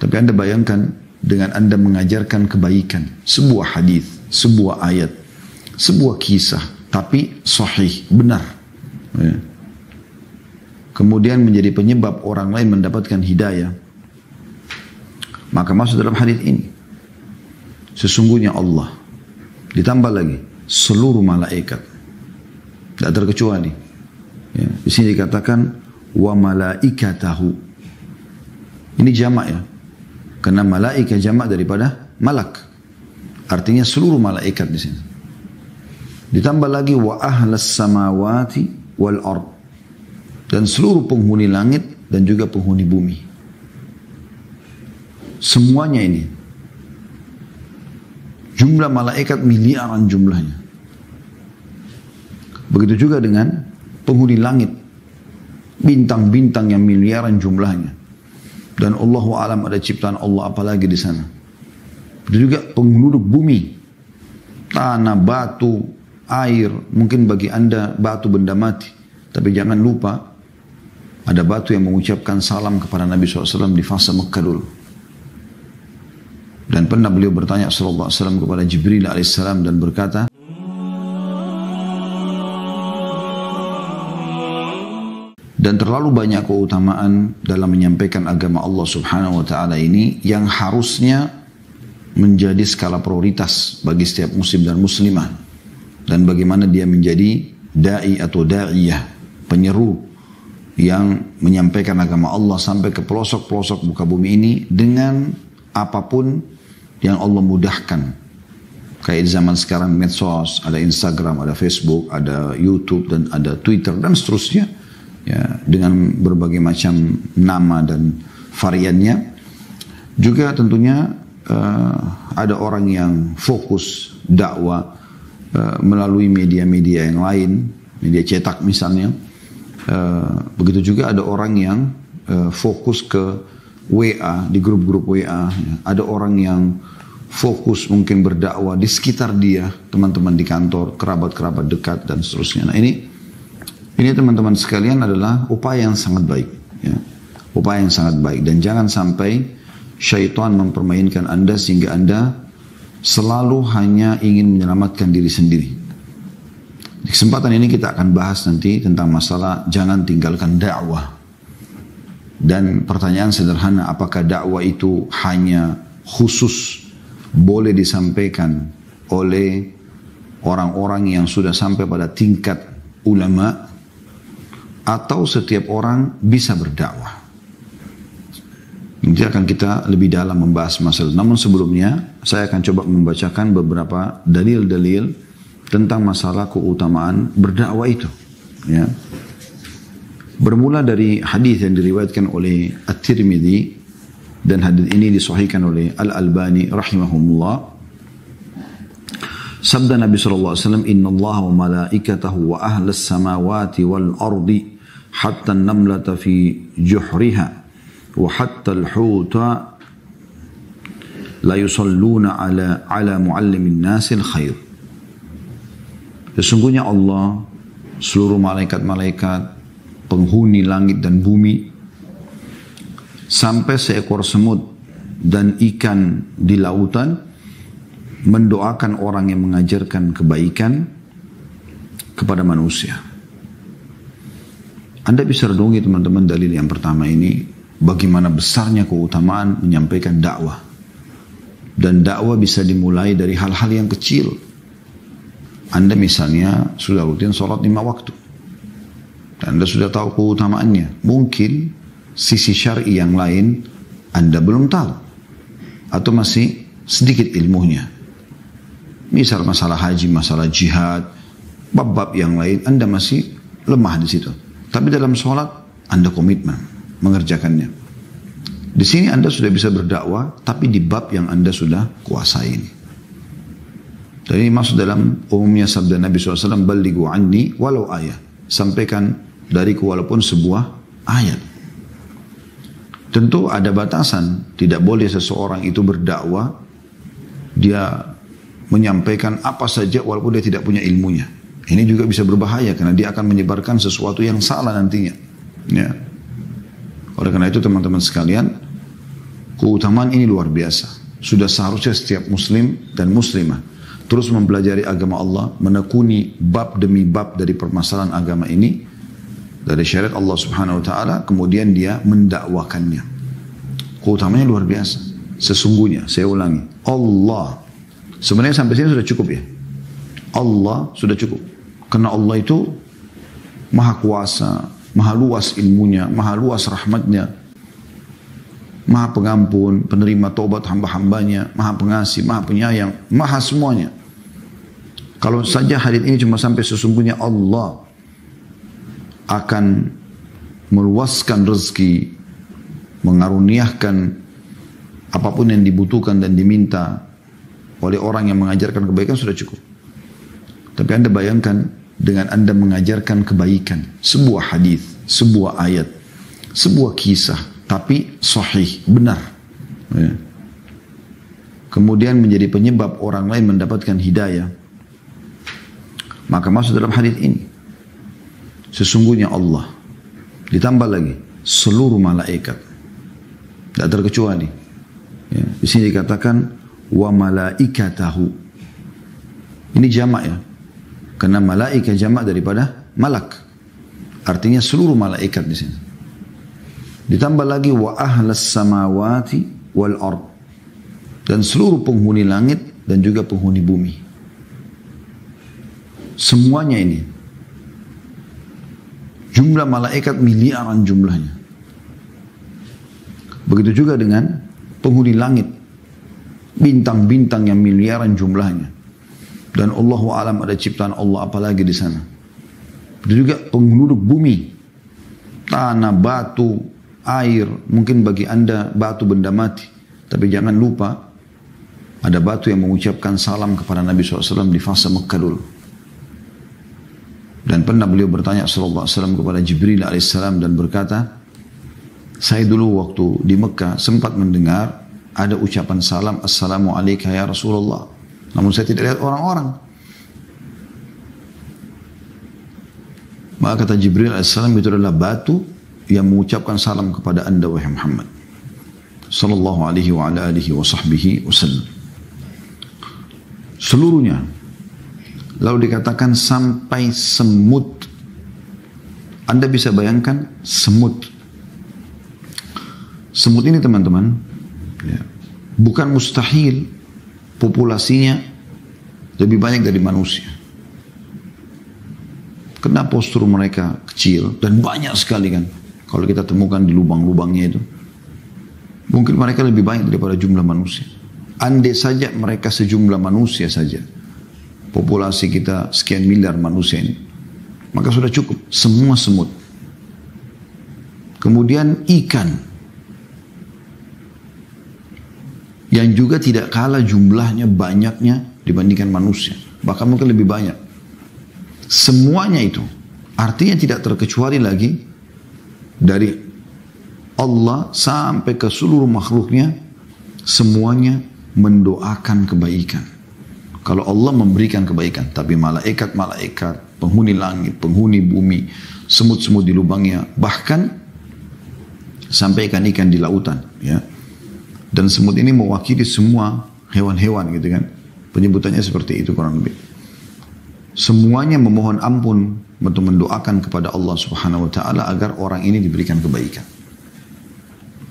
Tapi Anda bayangkan dengan Anda mengajarkan kebaikan, sebuah hadis, sebuah ayat, sebuah kisah, tapi sahih, benar. Ya. Kemudian menjadi penyebab orang lain mendapatkan hidayah. Maka masuk dalam hadis ini. Sesungguhnya Allah. Ditambah lagi, seluruh malaikat. Tidak terkecuali. Ya. Di sini dikatakan, wa malaikatahu. Ini jamak ya. Karena malaikat jamak daripada malak. Artinya seluruh malaikat di sini. Ditambah lagi wa ahlas samawati wal ard. Dan seluruh penghuni langit dan juga penghuni bumi. Semuanya ini. Jumlah malaikat miliaran jumlahnya. Begitu juga dengan penghuni langit. Bintang-bintang yang miliaran jumlahnya. Dan Allahu alam ada ciptaan Allah apalagi di sana. Itu juga penduduk bumi. Tanah, batu, air. Mungkin bagi Anda batu benda mati. Tapi jangan lupa. Ada batu yang mengucapkan salam kepada Nabi SAW di fase Mekah dulu. Dan pernah beliau bertanya sallallahu alaihi wasallam kepada Jibril alaihissalam dan berkata, dan terlalu banyak keutamaan dalam menyampaikan agama Allah subhanahu wa ta'ala ini yang harusnya menjadi skala prioritas bagi setiap muslim dan muslimah. Dan bagaimana dia menjadi da'i atau da'iyah, penyeru yang menyampaikan agama Allah sampai ke pelosok-pelosok muka bumi ini dengan apapun yang Allah mudahkan. Kayak zaman sekarang medsos, ada Instagram, ada Facebook, ada YouTube, dan ada Twitter, dan seterusnya. Ya, dengan berbagai macam nama dan variannya. Juga tentunya ada orang yang fokus dakwah melalui media-media yang lain, media cetak misalnya. Begitu juga ada orang yang fokus ke WA, di grup-grup WA. Ada orang yang fokus mungkin berdakwah di sekitar dia, teman-teman di kantor, kerabat-kerabat dekat, dan seterusnya. Nah ini teman-teman sekalian adalah upaya yang sangat baik. Ya. Upaya yang sangat baik. Dan jangan sampai syaitan mempermainkan Anda sehingga Anda selalu hanya ingin menyelamatkan diri sendiri. Di kesempatan ini kita akan bahas nanti tentang masalah jangan tinggalkan dakwah. Dan pertanyaan sederhana, apakah dakwah itu hanya khusus boleh disampaikan oleh orang-orang yang sudah sampai pada tingkat ulama, atau setiap orang bisa berdakwah? Nanti akan kita lebih dalam membahas masalah. Namun sebelumnya saya akan coba membacakan beberapa dalil-dalil tentang masalah keutamaan berdakwah itu. Ya. Bermula dari hadis yang diriwayatkan oleh At-Tirmidzi, dan hadis ini disahihkan oleh Al-Albani rahimahumullah. Sabda Nabi SAW, Inna Allah wa malaikatahu wa ahlas samawati wal ardi hatta namlata fi juhriha wa hatta al-huta la yusalluna ala muallimin nasil khair. Sesungguhnya Allah, seluruh malaikat-malaikat, penghuni langit dan bumi, sampai seekor semut dan ikan di lautan, mendoakan orang yang mengajarkan kebaikan kepada manusia. Anda bisa renungi teman-teman dalil yang pertama ini, bagaimana besarnya keutamaan menyampaikan dakwah. Dan dakwah bisa dimulai dari hal-hal yang kecil. Anda misalnya sudah rutin sholat 5 waktu. Dan Anda sudah tahu keutamaannya. Mungkin sisi syar'i yang lain Anda belum tahu. Atau masih sedikit ilmunya. Misal masalah haji, masalah jihad, bab-bab yang lain Anda masih lemah di situ. Tapi dalam sholat Anda komitmen mengerjakannya. Di sini Anda sudah bisa berdakwah, tapi di bab yang Anda sudah kuasai ini. Jadi masuk dalam umumnya sabda Nabi SAW, Ballighu anni walau ayat. Sampaikan dariku walaupun sebuah ayat. Tentu ada batasan. Tidak boleh seseorang itu berdakwah, dia menyampaikan apa saja walaupun dia tidak punya ilmunya. Ini juga bisa berbahaya karena dia akan menyebarkan sesuatu yang salah nantinya. Ya. Oleh karena itu teman-teman sekalian, Keutamaan ini luar biasa. Sudah seharusnya setiap muslim dan muslimah terus mempelajari agama Allah, menekuni bab demi bab dari permasalahan agama ini, dari syariat Allah Subhanahu wa taala, kemudian dia mendakwakannya. Keutamanya luar biasa. Sesungguhnya, saya ulangi, Allah. Sebenarnya sampai sini sudah cukup ya. Allah sudah cukup. Karena Allah itu maha kuasa, maha luas ilmunya, maha luas rahmatnya, maha pengampun, penerima taubat hamba-hambanya, maha pengasih, maha penyayang, maha semuanya. Kalau saja hadits ini cuma sampai sesungguhnya Allah akan meluaskan rezeki, mengaruniakan apapun yang dibutuhkan dan diminta oleh orang yang mengajarkan kebaikan, sudah cukup. Tapi Anda bayangkan dengan Anda mengajarkan kebaikan, sebuah hadis, sebuah ayat, sebuah kisah, tapi sahih, benar. Ya. Kemudian menjadi penyebab orang lain mendapatkan hidayah. Maka masuk dalam hadis ini. Sesungguhnya Allah. Ditambah lagi, seluruh malaikat. Tidak terkecuali. Ya. Di sini dikatakan, wa malaikatahu. Ini jamak ya. Karena malaikat jamak daripada malak. Artinya seluruh malaikat di sini. Ditambah lagi wa ahlas samawati wal ard, dan seluruh penghuni langit dan juga penghuni bumi. Semuanya ini. Jumlah malaikat miliaran jumlahnya. Begitu juga dengan penghuni langit. Bintang-bintang yang miliaran jumlahnya. Dan Allahu a'lam ada ciptaan Allah apalagi di sana. Begitu juga penduduk bumi. Tanah, batu, air, mungkin bagi Anda batu benda mati. Tapi jangan lupa, ada batu yang mengucapkan salam kepada Nabi SAW di fase Mekah dulu. Dan pernah beliau bertanya SAW kepada Jibril AS dan berkata, saya dulu waktu di Mekah sempat mendengar ada ucapan salam, Assalamualaikum ya Rasulullah. Namun saya tidak lihat orang-orang. Maka kata Jibril AS itu adalah batu yang mengucapkan salam kepada Anda wahai Muhammad sallallahu alaihi wa ala alihi wa sahbihi wasallam. Seluruhnya. Lalu dikatakan sampai semut. Anda bisa bayangkan semut. Semut ini teman-teman, ya, bukan mustahil populasinya lebih banyak dari manusia. Karena postur mereka kecil dan banyak sekali kan. Kalau kita temukan di lubang-lubangnya itu. Mungkin mereka lebih banyak daripada jumlah manusia. Andai saja mereka sejumlah manusia saja. Populasi kita sekian miliar manusia ini. Maka sudah cukup. Semua semut. Kemudian ikan. Yang juga tidak kalah jumlahnya banyaknya dibandingkan manusia. Bahkan mungkin lebih banyak. Semuanya itu. Artinya tidak terkecuali lagi dari Allah sampai ke seluruh makhluknya, semuanya mendoakan kebaikan. Kalau Allah memberikan kebaikan, tapi malaikat-malaikat, penghuni langit, penghuni bumi, semut-semut di lubangnya, bahkan sampai ikan-ikan di lautan, ya. Dan semut ini mewakili semua hewan-hewan gitu kan. Penyebutannya seperti itu kurang lebih. Semuanya memohon ampun untuk mendoakan kepada Allah Subhanahu wa taala agar orang ini diberikan kebaikan.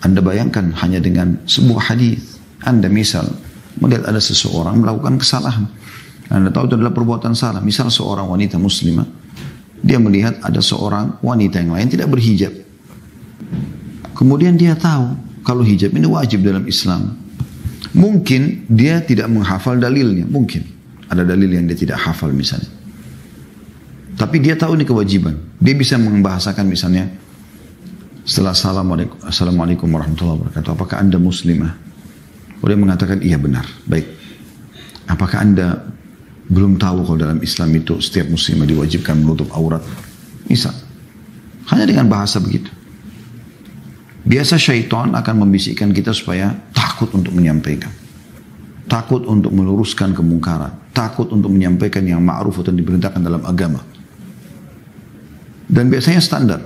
Anda bayangkan hanya dengan sebuah hadis, Anda misal melihat ada seseorang melakukan kesalahan. Anda tahu itu adalah perbuatan salah. Misal seorang wanita muslimah, dia melihat ada seorang wanita yang lain tidak berhijab. Kemudian dia tahu kalau hijab ini wajib dalam Islam. Mungkin dia tidak menghafal dalilnya, mungkin ada dalil yang dia tidak hafal misalnya. Tapi dia tahu ini kewajiban. Dia bisa membahasakan misalnya, setelah Assalamualaikum warahmatullahi wabarakatuh, apakah Anda muslimah? Dia mengatakan iya benar, baik. Apakah Anda belum tahu kalau dalam Islam itu setiap muslimah diwajibkan menutup aurat? Misal, hanya dengan bahasa begitu. Biasa syaitan akan membisikkan kita supaya takut untuk menyampaikan. Takut untuk meluruskan kemungkaran. Takut untuk menyampaikan yang ma'ruf atau diperintahkan dalam agama. Dan biasanya standar.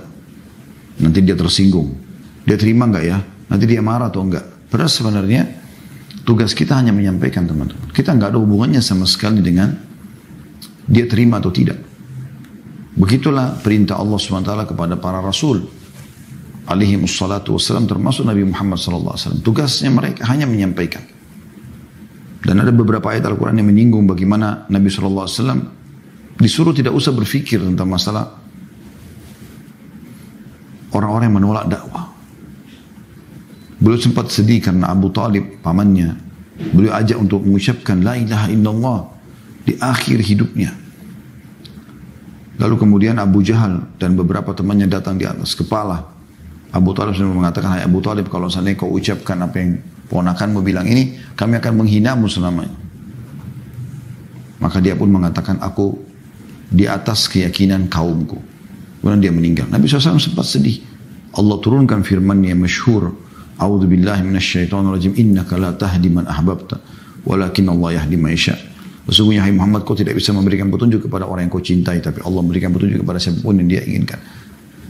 Nanti dia tersinggung. Dia terima enggak ya? Nanti dia marah atau enggak? Padahal sebenarnya tugas kita hanya menyampaikan, teman-teman. Kita nggak ada hubungannya sama sekali dengan dia terima atau tidak. Begitulah perintah Allah SWT kepada para rasul alaihi wassalatu wassalam, termasuk Nabi Muhammad SAW. Tugasnya mereka hanya menyampaikan. Dan ada beberapa ayat Al-Quran yang menyinggung bagaimana Nabi SAW disuruh tidak usah berfikir tentang masalah orang-orang yang menolak dakwah. Beliau sempat sedih karena Abu Talib, pamannya, beliau ajak untuk mengucapkan La ilaha illallah di akhir hidupnya. Lalu kemudian Abu Jahal dan beberapa temannya datang di atas kepala Abu Talib sudah mengatakan, hai Abu Talib, kalau seandainya kau ucapkan apa yang ponakanmu bilang ini, kami akan menghinamu selamanya. Maka dia pun mengatakan, aku di atas keyakinan kaumku. Kemudian dia meninggal. Nabi SAW sempat sedih. Allah turunkan firman yang masyhur, A'udzubillahi minasyaitonirrajim, innaka la tahdi man ahbabta, walakin Allah yahdi man yasha. Sesungguhnya hai Muhammad, kau tidak bisa memberikan petunjuk kepada orang yang kau cintai, tapi Allah memberikan petunjuk kepada siapapun yang dia inginkan.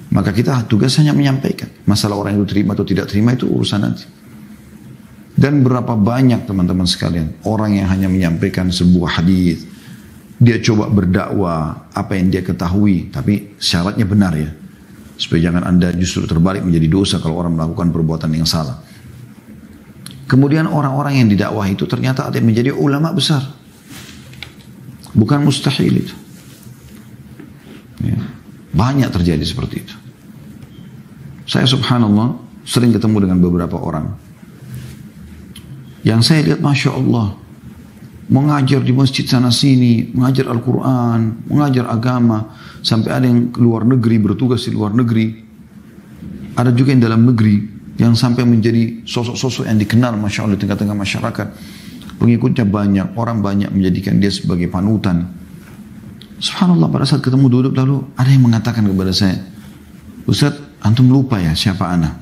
Maka kita tugas hanya menyampaikan. Masalah orang itu terima atau tidak terima itu urusan nanti. Dan berapa banyak teman-teman sekalian orang yang hanya menyampaikan sebuah hadis, dia coba berdakwah apa yang dia ketahui, tapi syaratnya benar ya, supaya jangan anda justru terbalik menjadi dosa kalau orang melakukan perbuatan yang salah. Kemudian orang-orang yang didakwah itu ternyata ada yang menjadi ulama besar, bukan mustahil itu ya. Banyak terjadi seperti itu. Saya subhanallah sering ketemu dengan beberapa orang yang saya lihat Masya Allah mengajar di masjid sana sini, mengajar Al-Quran, mengajar agama, sampai ada yang luar negeri, bertugas di luar negeri. Ada juga yang dalam negeri yang sampai menjadi sosok-sosok yang dikenal Masya Allah di tengah-tengah masyarakat. Pengikutnya banyak, orang banyak menjadikan dia sebagai panutan. Subhanallah, pada saat ketemu duduk lalu ada yang mengatakan kepada saya, Ustaz, antum lupa ya siapa ana?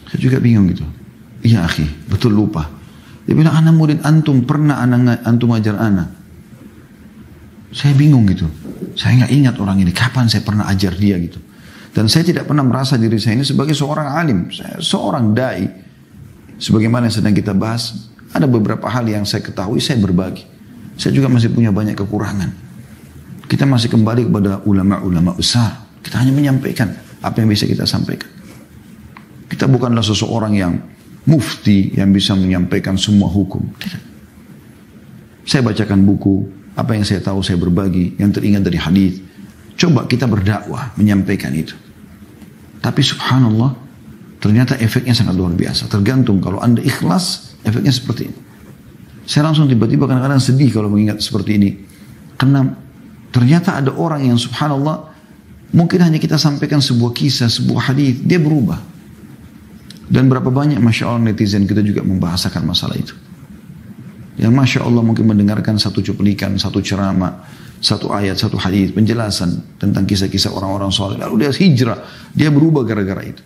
Saya juga bingung gitu. Iya akhi, betul lupa. Dia bilang, ana murid antum, pernah antum ajar ana. Saya bingung gitu. Saya nggak ingat orang ini, kapan saya pernah ajar dia gitu. Dan saya tidak pernah merasa diri saya ini sebagai seorang alim. Saya seorang da'i. Sebagaimana yang sedang kita bahas, ada beberapa hal yang saya ketahui, saya berbagi. Saya juga masih punya banyak kekurangan. Kita masih kembali kepada ulama-ulama besar. Kita hanya menyampaikan apa yang bisa kita sampaikan. Kita bukanlah seseorang yang mufti yang bisa menyampaikan semua hukum. Tidak. Saya bacakan buku, apa yang saya tahu saya berbagi, yang teringat dari hadis. Coba kita berdakwah, menyampaikan itu. Tapi subhanallah, ternyata efeknya sangat luar biasa. Tergantung kalau anda ikhlas, efeknya seperti ini. Saya langsung tiba-tiba kadang-kadang sedih kalau mengingat seperti ini. Karena ternyata ada orang yang subhanallah, mungkin hanya kita sampaikan sebuah kisah, sebuah hadis, dia berubah. Dan berapa banyak Masya Allah netizen kita juga membahasakan masalah itu. Yang Masya Allah mungkin mendengarkan satu cuplikan, satu ceramah, satu ayat, satu hadis, penjelasan tentang kisah-kisah orang-orang soleh. Lalu dia hijrah, dia berubah gara-gara itu.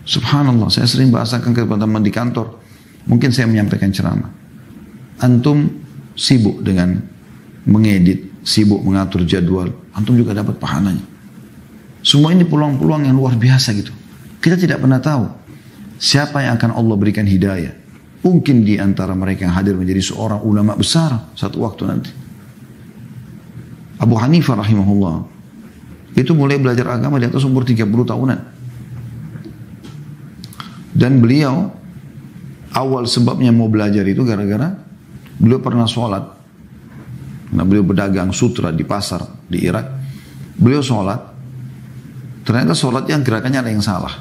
Subhanallah, saya sering bahasakan kepada teman di kantor. Mungkin saya menyampaikan ceramah. Antum sibuk dengan mengedit, sibuk mengatur jadwal, antum juga dapat pahalanya. Semua ini peluang-peluang yang luar biasa gitu. Kita tidak pernah tahu siapa yang akan Allah berikan hidayah. Mungkin di antara mereka yang hadir menjadi seorang ulama besar satu waktu nanti. Abu Hanifah rahimahullah itu mulai belajar agama di atas umur 30 tahunan. Dan beliau awal sebabnya mau belajar itu gara-gara beliau pernah sholat. Nah, beliau berdagang sutra di pasar di Irak. Beliau sholat, ternyata sholatnya gerakannya ada yang salah.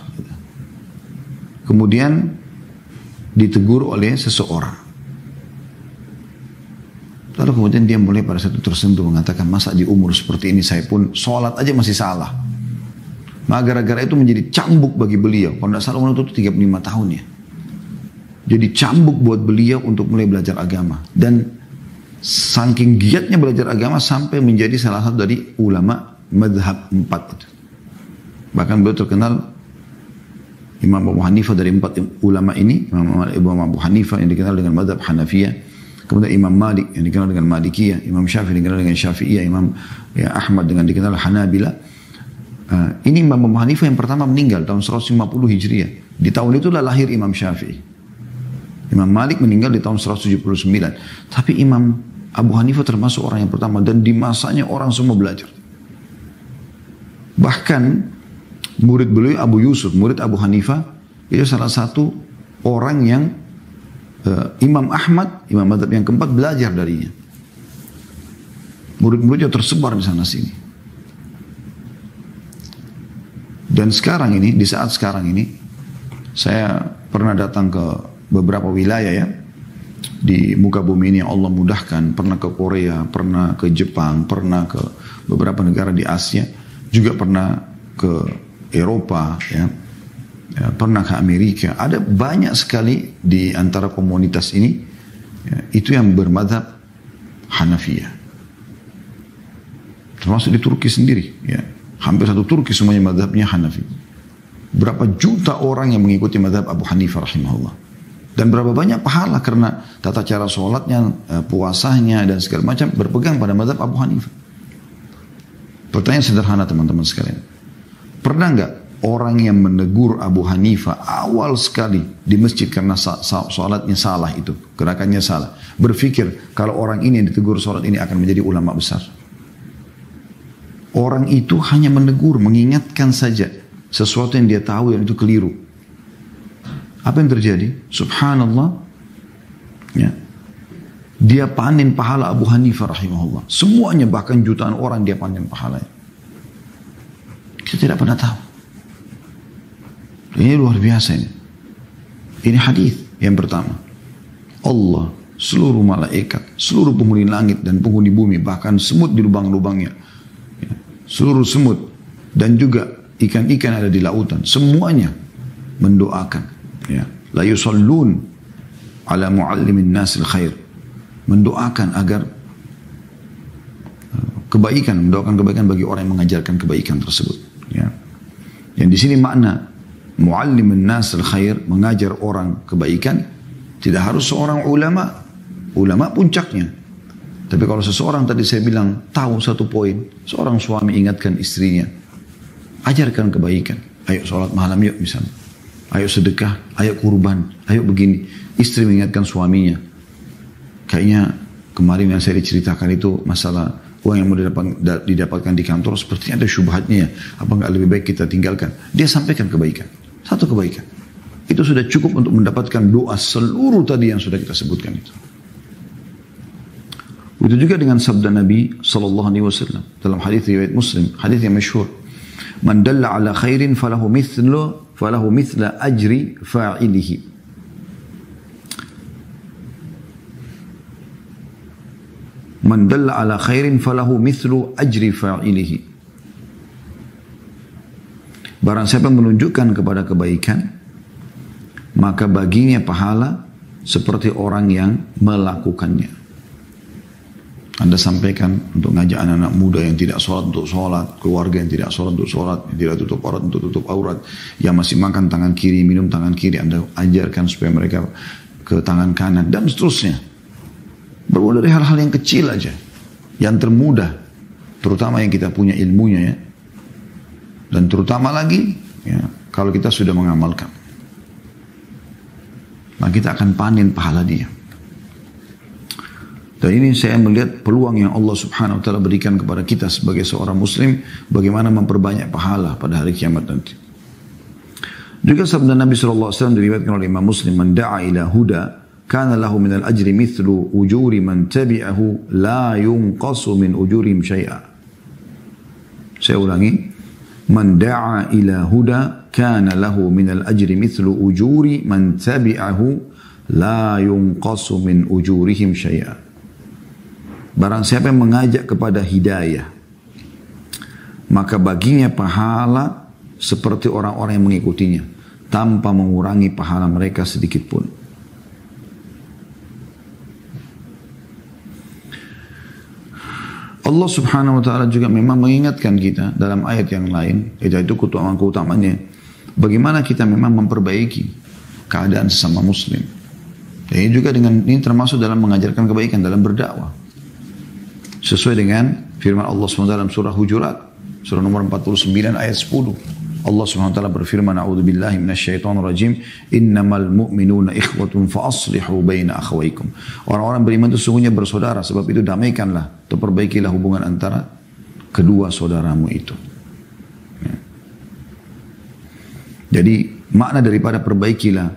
Kemudian ditegur oleh seseorang. Lalu kemudian dia mulai pada saat itu tersentuh mengatakan, masa di umur seperti ini saya pun sholat aja masih salah. Maka gara-gara itu menjadi cambuk bagi beliau. Kalau tidak salah umur itu 35 tahun ya. Jadi cambuk buat beliau untuk mulai belajar agama. Dan saking giatnya belajar agama sampai menjadi salah satu dari ulama madhab 4 itu. Bahkan beliau terkenal Imam Abu Hanifah dari 4 ulama ini. Imam Abu Hanifah yang dikenal dengan madhab Hanafiyah. Kemudian Imam Malik yang dikenal dengan Malikiyah. Imam Syafi'i dikenal dengan Syafi'iyah. Imam Ahmad dengan dikenal Hanabila. Ini Imam Abu Hanifah yang pertama meninggal tahun 150 Hijriah. Di tahun itulah lahir Imam Syafi'i. Imam Malik meninggal di tahun 179. Tapi Imam Abu Hanifah termasuk orang yang pertama. Dan di masanya orang semua belajar. Bahkan murid beliau Abu Yusuf, murid Abu Hanifah, itu salah satu orang yang Imam Ahmad, Imam Madzhab yang keempat belajar darinya. Murid-muridnya tersebar di sana sini. Dan sekarang ini, di saat sekarang ini, saya pernah datang ke beberapa wilayah ya, di muka bumi ini yang Allah mudahkan, pernah ke Korea, pernah ke Jepang, pernah ke beberapa negara di Asia, juga pernah ke Eropa, ya, pernah ke Amerika. Ada banyak sekali di antara komunitas ini, ya, itu yang bermadzhab Hanafiyah. Termasuk di Turki sendiri, ya. Hampir satu Turki semuanya mazhabnya Hanafi. Berapa juta orang yang mengikuti mazhab Abu Hanifah rahimahullah. Dan berapa banyak pahala karena tata cara sholatnya, puasanya dan segala macam berpegang pada mazhab Abu Hanifah. Pertanyaan sederhana teman-teman sekalian. Pernah nggak orang yang menegur Abu Hanifah awal sekali di masjid karena sholatnya salah itu, gerakannya salah, berpikir kalau orang ini yang ditegur sholat ini akan menjadi ulama besar? Orang itu hanya menegur, mengingatkan saja sesuatu yang dia tahu yang itu keliru. Apa yang terjadi? Subhanallah, ya, dia panen pahala Abu Hanifah rahimahullah. Semuanya, bahkan jutaan orang dia panen pahalanya. Kita tidak pernah tahu. Ini luar biasa ini. Ini hadis yang pertama. Allah, seluruh malaikat, seluruh penghuni langit dan penghuni bumi, bahkan semut di lubang-lubangnya, seluruh semut dan juga ikan-ikan ada di lautan, semuanya mendoakan, ya, la yusallun ala muallimin nasil khair, mendoakan agar kebaikan, mendoakan kebaikan bagi orang yang mengajarkan kebaikan tersebut, ya. Yang di sini makna muallimin nasil khair, mengajar orang kebaikan, tidak harus seorang ulama, ulama puncaknya. Tapi kalau seseorang tadi saya bilang tahu satu poin, seorang suami ingatkan istrinya, ajarkan kebaikan. Ayo sholat malam yuk misalnya. Ayo sedekah, ayo kurban, ayo begini. Istri mengingatkan suaminya. Kayaknya kemarin yang saya diceritakan itu masalah uang yang mau didapatkan di kantor sepertinya ada syubhatnya ya. Apa nggak lebih baik kita tinggalkan? Dia sampaikan kebaikan. Satu kebaikan. Itu sudah cukup untuk mendapatkan doa seluruh tadi yang sudah kita sebutkan itu. Itu juga dengan sabda Nabi SAW dalam hadis riwayat Muslim, hadis yang masyhur. Man dalla ala khairin falahu mithla ajri fa'ilihi. Man dalla ala khairin falahu mithlu ajri fa'ilihi. Barang siapa menunjukkan kepada kebaikan, maka baginya pahala seperti orang yang melakukannya. Anda sampaikan untuk ngajak anak-anak muda yang tidak sholat untuk sholat, keluarga yang tidak sholat untuk sholat, yang tidak tutup aurat untuk tutup aurat, yang masih makan tangan kiri, minum tangan kiri, Anda ajarkan supaya mereka ke tangan kanan, dan seterusnya. Bermula dari hal-hal yang kecil aja, yang termudah, terutama yang kita punya ilmunya ya, dan terutama lagi ya, kalau kita sudah mengamalkan, maka kita akan panen pahala dia. Dan ini saya melihat peluang yang Allah subhanahu wa ta'ala berikan kepada kita sebagai seorang muslim, bagaimana memperbanyak pahala pada hari kiamat nanti. Juga sabda Nabi SAW diriwayatkan oleh Imam Muslim, man da'a ila huda, kana lahu minal ajri mithlu ujuri man tabi'ahu, la yunqasu min ujurihim syai'a. Saya ulangi, man da'a ila huda, kana lahu minal ajri mithlu ujuri man tabi'ahu, la yunqasu min ujurihim syai'a. Barang siapa yang mengajak kepada hidayah, maka baginya pahala seperti orang-orang yang mengikutinya, tanpa mengurangi pahala mereka sedikit pun. Allah subhanahu wa ta'ala juga memang mengingatkan kita dalam ayat yang lain, itu keutamaannya, bagaimana kita memang memperbaiki keadaan sesama muslim. Dan ini juga ini termasuk dalam mengajarkan kebaikan, dalam berdakwah. Sesuai dengan firman Allah SWT dalam surah Hujurat. surah nomor 49 ayat 10. Allah Subhanahu wa taala berfirman, "A'udzubillahi minasyaitonirrajim, innamal mu'minuna ikhwatun fa aslihu baina akhawaykum." Orang-orang beriman itu sesungguhnya bersaudara, sebab itu damaikanlah atau perbaikilah hubungan antara kedua saudaramu itu. Ya. Jadi makna daripada perbaikilah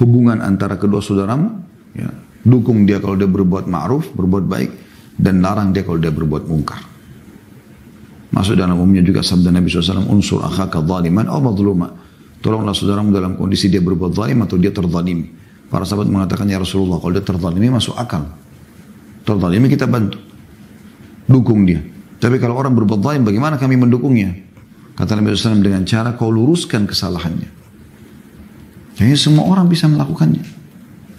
hubungan antara kedua saudaramu, ya, dukung dia kalau dia berbuat ma'ruf, berbuat baik, dan larang dia kalau dia berbuat mungkar. Masuk dalam umumnya juga sabda Nabi SAW, unsur akhaka zaliman aw mazluma. Tolonglah saudaramu dalam kondisi dia berbuat zalim atau dia terzalimi. Para sahabat mengatakan, ya Rasulullah, kalau dia terzalimi masuk akal. Terzalimi kita bantu. Dukung dia. Tapi kalau orang berbuat zalim, bagaimana kami mendukungnya? Kata Nabi SAW, dengan cara kau luruskan kesalahannya. Jadi semua orang bisa melakukannya.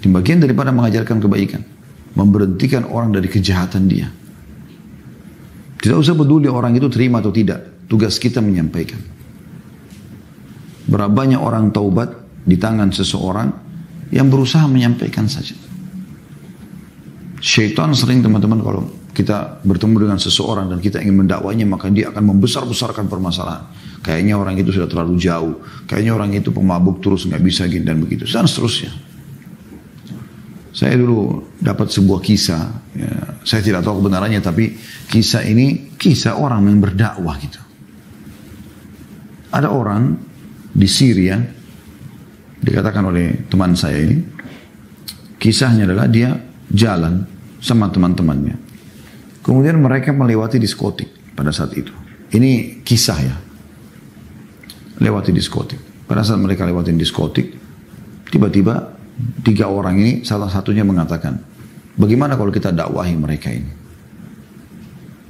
Di bagian daripada mengajarkan kebaikan. Memberhentikan orang dari kejahatan dia. Tidak usah peduli orang itu terima atau tidak. Tugas kita menyampaikan. Berapa banyak orang taubat di tangan seseorang yang berusaha menyampaikan saja. Syaitan sering, teman-teman, kalau kita bertemu dengan seseorang dan kita ingin mendakwanya, maka dia akan membesar-besarkan permasalahan. Kayaknya orang itu sudah terlalu jauh. Kayaknya orang itu pemabuk terus, nggak bisa gini dan begitu. Dan seterusnya. Saya dulu dapat sebuah kisah, ya, saya tidak tahu kebenarannya, tapi kisah ini kisah orang yang berdakwah gitu. Ada orang di Syria, dikatakan oleh teman saya ini, kisahnya adalah dia jalan sama teman-temannya. Kemudian mereka melewati diskotik pada saat itu. Ini kisah ya, lewati diskotik. Pada saat mereka lewati diskotik, tiba-tiba 3 orang ini, salah satunya mengatakan, bagaimana kalau kita dakwahi mereka ini?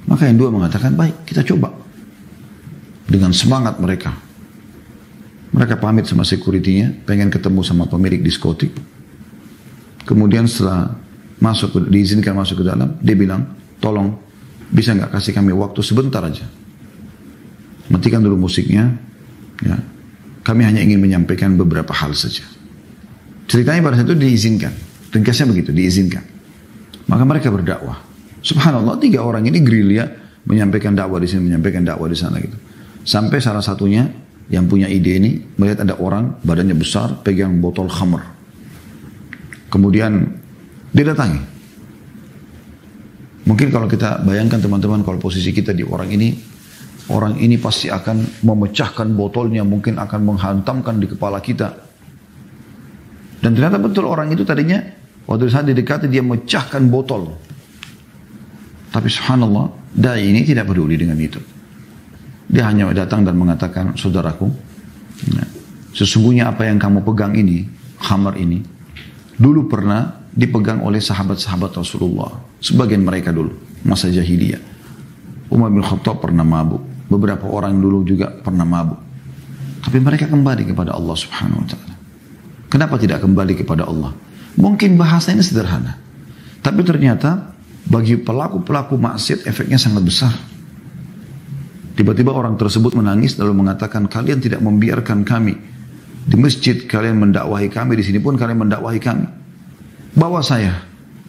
Maka yang 2 mengatakan, baik, kita coba. Dengan semangat mereka. Mereka pamit sama security-nya, pengen ketemu sama pemilik diskotik. Kemudian setelah diizinkan masuk ke dalam, dia bilang, tolong, bisa nggak kasih kami waktu sebentar aja? Matikan dulu musiknya. Ya. Kami hanya ingin menyampaikan beberapa hal saja. Ceritanya pada saat itu diizinkan. Ringkasnya begitu, diizinkan. Maka mereka berdakwah. Subhanallah, 3 orang ini gerilya menyampaikan dakwah di sini, menyampaikan dakwah di sana gitu. Sampai salah satunya yang punya ide ini melihat ada orang badannya besar pegang botol khamr. Kemudian dia datangi. Mungkin kalau kita bayangkan teman-teman, kalau posisi kita di orang ini pasti akan memecahkan botolnya, mungkin akan menghantamkan di kepala kita. Dan ternyata betul orang itu tadinya waktu saat didekati dia memecahkan botol. Tapi subhanallah, dai ini tidak peduli dengan itu. Dia hanya datang dan mengatakan, saudaraku, sesungguhnya apa yang kamu pegang ini, khamar ini, dulu pernah dipegang oleh sahabat-sahabat Rasulullah. Sebagian mereka dulu, masa jahiliyah. Umar bin Khattab pernah mabuk. Beberapa orang dulu juga pernah mabuk. Tapi mereka kembali kepada Allah Subhanahu wa ta'ala. Kenapa tidak kembali kepada Allah? Mungkin bahasanya sederhana. Tapi ternyata bagi pelaku-pelaku maksiat efeknya sangat besar. Tiba-tiba orang tersebut menangis lalu mengatakan, kalian tidak membiarkan kami di masjid, kalian mendakwahi kami, di sini pun kalian mendakwahi kami. Bawa saya.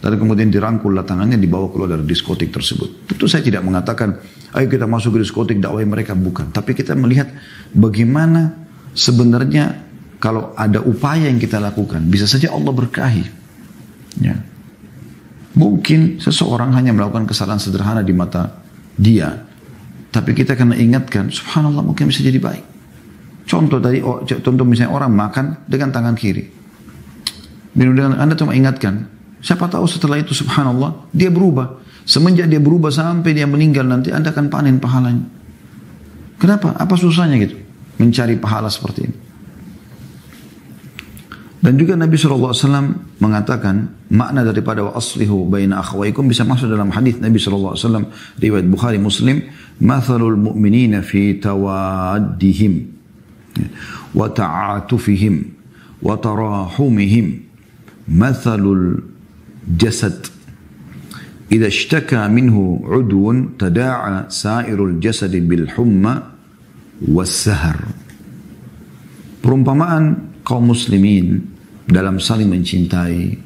Lalu kemudian dirangkul tangannya, dibawa keluar dari diskotik tersebut. Tentu saya tidak mengatakan, ayo kita masuk ke diskotik, dakwahi mereka. Bukan. Tapi kita melihat bagaimana sebenarnya kalau ada upaya yang kita lakukan, bisa saja Allah berkahi. Ya. Mungkin seseorang hanya melakukan kesalahan sederhana di mata dia. Tapi kita kena ingatkan, subhanallah mungkin bisa jadi baik. Contoh misalnya orang makan dengan tangan kiri. Dengan Anda cuma ingatkan. Siapa tahu setelah itu subhanallah, dia berubah. Semenjak dia berubah sampai dia meninggal nanti, Anda akan panen pahalanya. Kenapa? Apa susahnya gitu? Mencari pahala seperti ini. Dan juga Nabi SAW mengatakan makna daripada wa aslihu baina akhawaykum bisa masuk dalam hadis Nabi SAW riwayat Bukhari Muslim, mathalul mu'minina fi tawaddihim wa ta'atufihim wa tarahumihim mathalul jasad idza ishtaka minhu udwun tada'a sairul jasad bil humma was sahar. Perumpamaan kaum muslimin dalam saling mencintai,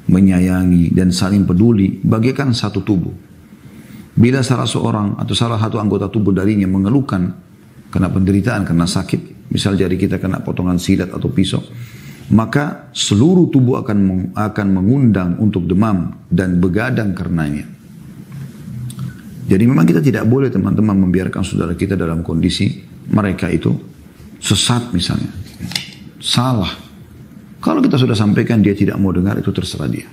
menyayangi, dan saling peduli bagaikan satu tubuh. Bila salah seorang atau salah satu anggota tubuh darinya mengeluhkan kena penderitaan, kena sakit, misal jari kita kena potongan silat atau pisau, maka seluruh tubuh akan mengundang untuk demam dan begadang karenanya. Jadi memang kita tidak boleh teman-teman membiarkan saudara kita dalam kondisi mereka itu sesat misalnya. Salah. Kalau kita sudah sampaikan dia tidak mau dengar, itu terserah dia.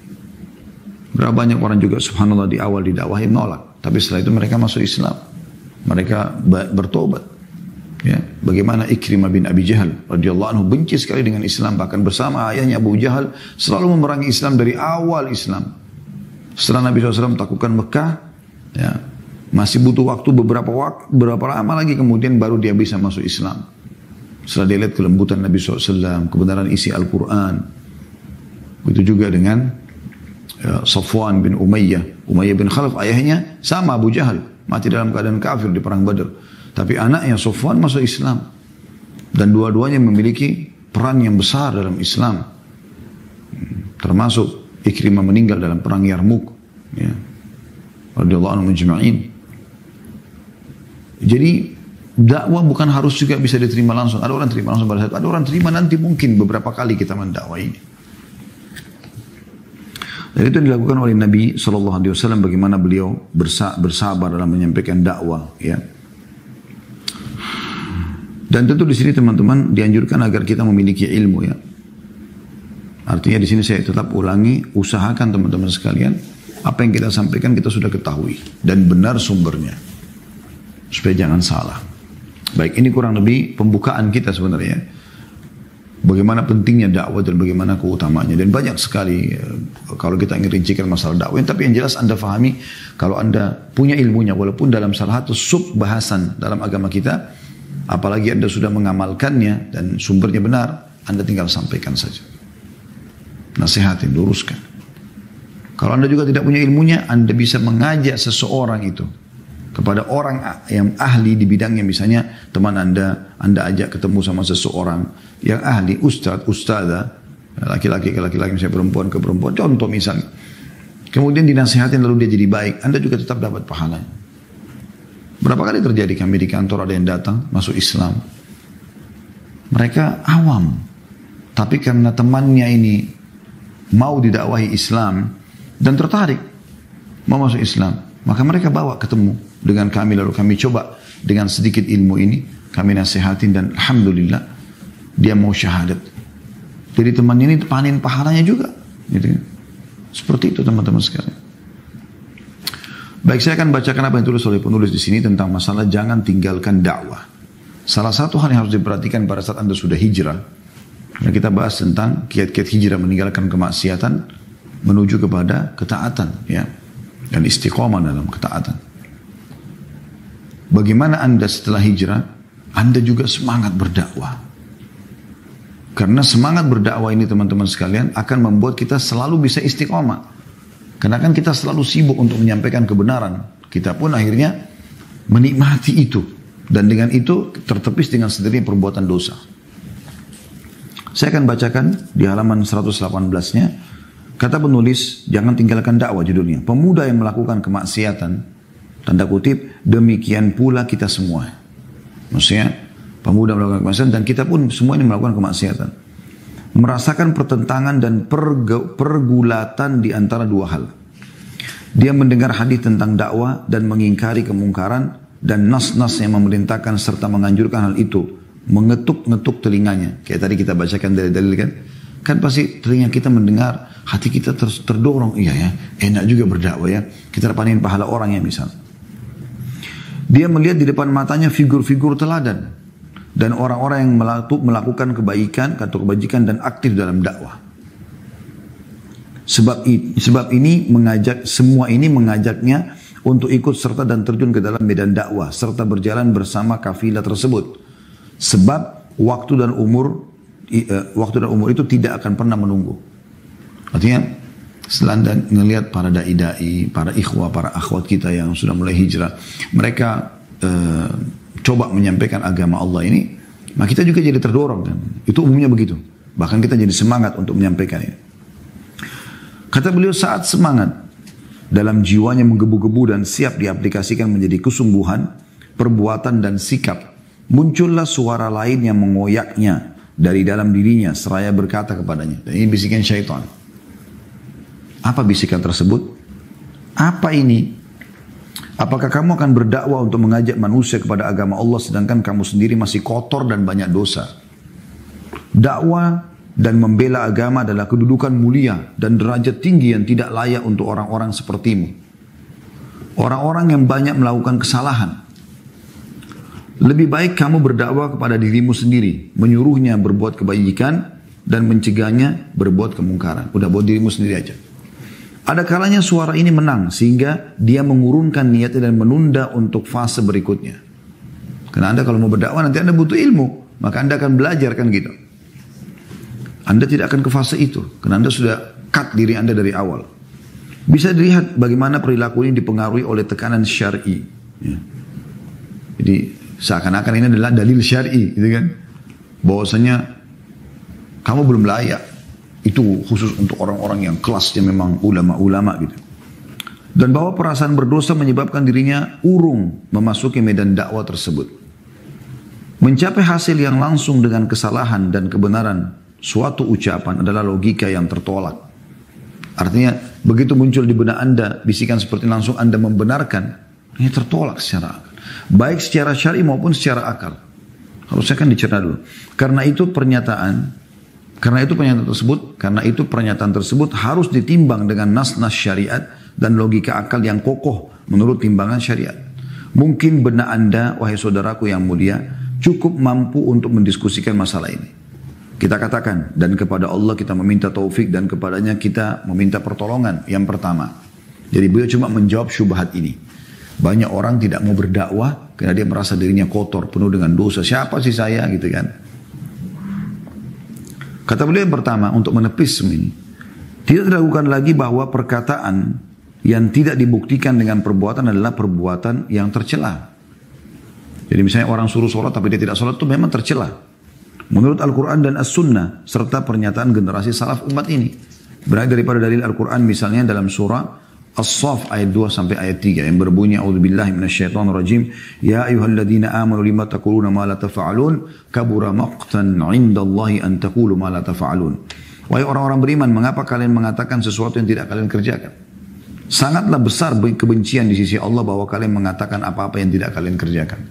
Berapa banyak orang juga subhanallah di awal didakwahi nolak. Tapi setelah itu mereka masuk Islam. Mereka bertobat. Ya, bagaimana Ikrimah bin Abi Jahal radhiyallahu anhu benci sekali dengan Islam, bahkan bersama ayahnya Abu Jahal selalu memerangi Islam dari awal Islam. Setelah Nabi SAW takutkan Mekah, ya, masih butuh waktu berapa lama lagi kemudian baru dia bisa masuk Islam. Setelah dia lihat kelembutan Nabi SAW, kebenaran isi Al-Quran. Begitu juga dengan Safwan bin Umayyah bin Khalaf, ayahnya sama Abu Jahal, mati dalam keadaan kafir di perang Badar. Tapi anaknya Safwan masuk Islam. Dan dua-duanya memiliki peran yang besar dalam Islam. Termasuk Ikrimah meninggal dalam perang Yarmuk. Ya. Radhiyallahu anhu majma'in. Jadi dakwah bukan harus juga bisa diterima langsung. Ada orang terima langsung pada saat, ada orang terima nanti mungkin beberapa kali kita mendakwah ini. Dan itu dilakukan oleh Nabi SAW, bagaimana beliau bersabar dalam menyampaikan dakwah. Ya. Dan tentu di sini teman-teman dianjurkan agar kita memiliki ilmu, ya. Artinya di sini saya tetap ulangi, usahakan teman-teman sekalian, apa yang kita sampaikan kita sudah ketahui dan benar sumbernya, supaya jangan salah. Baik, ini kurang lebih pembukaan kita sebenarnya. Bagaimana pentingnya dakwah dan bagaimana keutamaannya. Dan banyak sekali kalau kita ingin rincikan masalah dakwah. Tapi yang jelas Anda fahami, kalau Anda punya ilmunya, walaupun dalam salah satu sub bahasan dalam agama kita, apalagi Anda sudah mengamalkannya dan sumbernya benar, Anda tinggal sampaikan saja. Nasihatin, luruskan. Kalau Anda juga tidak punya ilmunya, Anda bisa mengajak seseorang itu kepada orang yang ahli di bidangnya. Misalnya teman Anda ajak ketemu sama seseorang yang ahli, ustadzah, laki-laki ke laki-laki, misalnya perempuan ke perempuan, contoh misalnya. Kemudian dinasihatin lalu dia jadi baik, Anda juga tetap dapat pahalanya. Berapa kali terjadi kami di kantor ada yang datang masuk Islam. Mereka awam, tapi karena temannya ini mau didakwahi Islam dan tertarik mau masuk Islam, maka mereka bawa ketemu dengan kami, lalu kami coba dengan sedikit ilmu ini, kami nasihatin dan alhamdulillah dia mau syahadat. Jadi teman ini panen pahalanya juga. Gitu. Seperti itu teman-teman sekalian. Baik, saya akan bacakan apa yang ditulis oleh penulis di sini tentang masalah jangan tinggalkan dakwah. Salah satu hal yang harus diperhatikan pada saat Anda sudah hijrah. Nah, kita bahas tentang kiat-kiat hijrah, meninggalkan kemaksiatan menuju kepada ketaatan, ya, dan istiqomah dalam ketaatan. Bagaimana Anda setelah hijrah, Anda juga semangat berdakwah. Karena semangat berdakwah ini teman-teman sekalian akan membuat kita selalu bisa istiqomah. Karena kan kita selalu sibuk untuk menyampaikan kebenaran. Kita pun akhirnya menikmati itu. Dan dengan itu tertepis dengan sendirinya perbuatan dosa. Saya akan bacakan di halaman 118-nya. Kata penulis, jangan tinggalkan dakwah judulnya. Pemuda yang melakukan kemaksiatan, tanda kutip, demikian pula kita semua. Maksudnya, pemuda melakukan kemaksiatan dan kita pun semua ini melakukan kemaksiatan. Merasakan pertentangan dan pergulatan di antara dua hal. Dia mendengar hadis tentang dakwah dan mengingkari kemungkaran dan nas-nas yang memerintahkan serta menganjurkan hal itu. Mengetuk-ngetuk telinganya. Kayak tadi kita bacakan dari dalil kan. Kan pasti telinga kita mendengar, hati kita terdorong. Iya ya, enak juga berdakwah ya. Kita panen pahala orang ya misal. Dia melihat di depan matanya figur-figur teladan. Dan orang-orang yang melakukan kebaikan atau kebajikan dan aktif dalam dakwah. Sebab ini semua ini mengajaknya untuk ikut serta dan terjun ke dalam medan dakwah serta berjalan bersama kafilah tersebut. Sebab waktu dan umur itu tidak akan pernah menunggu. Artinya setelah Anda melihat para dai-dai, para ikhwah, para akhwat kita yang sudah mulai hijrah, mereka coba menyampaikan agama Allah ini, maka kita juga jadi terdorong kan. Itu umumnya begitu. Bahkan kita jadi semangat untuk menyampaikan ini. Kata beliau, saat semangat dalam jiwanya menggebu-gebu dan siap diaplikasikan menjadi kesungguhan, perbuatan dan sikap, muncullah suara lain yang mengoyaknya dari dalam dirinya seraya berkata kepadanya. Dan ini bisikan syaitan. Apa bisikan tersebut? Apa ini? Apakah kamu akan berdakwah untuk mengajak manusia kepada agama Allah sedangkan kamu sendiri masih kotor dan banyak dosa? Dakwah dan membela agama adalah kedudukan mulia dan derajat tinggi yang tidak layak untuk orang-orang sepertimu. Orang-orang yang banyak melakukan kesalahan. Lebih baik kamu berdakwah kepada dirimu sendiri, menyuruhnya berbuat kebajikan dan mencegahnya berbuat kemungkaran. Udah buat dirimu sendiri aja. Ada kalanya suara ini menang sehingga dia mengurungkan niatnya dan menunda untuk fase berikutnya. Karena Anda kalau mau berdakwah nanti Anda butuh ilmu, maka Anda akan belajar kan gitu. Anda tidak akan ke fase itu karena Anda sudah cut diri Anda dari awal. Bisa dilihat bagaimana perilaku ini dipengaruhi oleh tekanan syar'i. Ya. Jadi seakan-akan ini adalah dalil syar'i, gitu kan? Bahwasanya kamu belum layak. Itu khusus untuk orang-orang yang kelasnya memang ulama-ulama gitu. Dan bahwa perasaan berdosa menyebabkan dirinya urung memasuki medan dakwah tersebut. Mencapai hasil yang langsung dengan kesalahan dan kebenaran suatu ucapan adalah logika yang tertolak. Artinya begitu muncul di benak Anda bisikan seperti langsung Anda membenarkan, ini tertolak secara akal. Baik secara syar'i maupun secara akal. Harusnya kan dicerna dulu. Karena itu pernyataan tersebut harus ditimbang dengan nas-nas syariat dan logika akal yang kokoh menurut timbangan syariat. Mungkin benak Anda, wahai saudaraku yang mulia, cukup mampu untuk mendiskusikan masalah ini. Kita katakan, dan kepada Allah kita meminta taufik dan kepadanya kita meminta pertolongan. Yang pertama. Jadi beliau cuma menjawab syubhat ini. Banyak orang tidak mau berdakwah karena dia merasa dirinya kotor, penuh dengan dosa. Siapa sih saya gitu kan? Kata beliau yang pertama untuk menepis ini. Tidak dilakukan lagi bahwa perkataan yang tidak dibuktikan dengan perbuatan adalah perbuatan yang tercela. Jadi misalnya orang suruh sholat tapi dia tidak sholat itu memang tercela. Menurut Al-Quran dan As-Sunnah serta pernyataan generasi salaf umat ini. Berada daripada dalil Al-Quran misalnya dalam surah As-Saff ayat 2 sampai ayat 3 yang berbunyi a'udzubillahi minasyaitonirrajim ya ayyuhalladzina amanu lima taquluna ma la taf'alun kabura maqtan 'indallahi an taqulu ma la taf'alun. Wahai orang-orang beriman, mengapa kalian mengatakan sesuatu yang tidak kalian kerjakan? Sangatlah besar kebencian di sisi Allah bahwa kalian mengatakan apa-apa yang tidak kalian kerjakan.